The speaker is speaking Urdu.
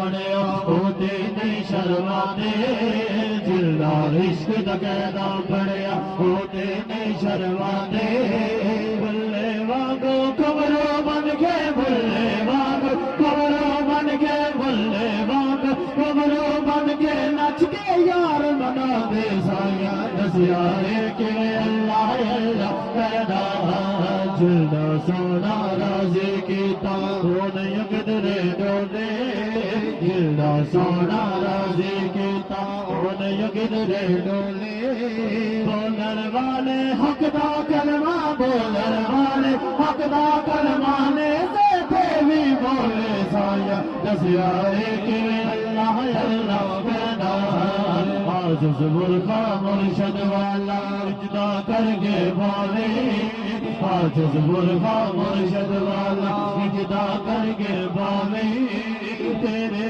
پڑیا ہوتے نہیں شرماتے جلدا عشق دا قیدا پڑیا ہوتے نہیں شرماتے بلے واگو کمروں بن کے بلے واگو کمروں بن کے بلے واگو کمروں بن کے نچ کے یار منا دے سایہ دسیا کہ اللہ اللہ پیدا جلدا سونا راضی کیتا ہون یقدرے ڈولے جلدا سونا راضی کیتا ہون یقدرے ڈولے بولن والے حق دا کلمہ بولن والے حق دا کلمہ نے سے بھی بولے سایہ دسیا کہ اللہ اللہ پیدا عاجز برخا مرشد والا اجدا کر کے بولے عاجز برخا مرشد والا اجدا کر کے بولے تیرے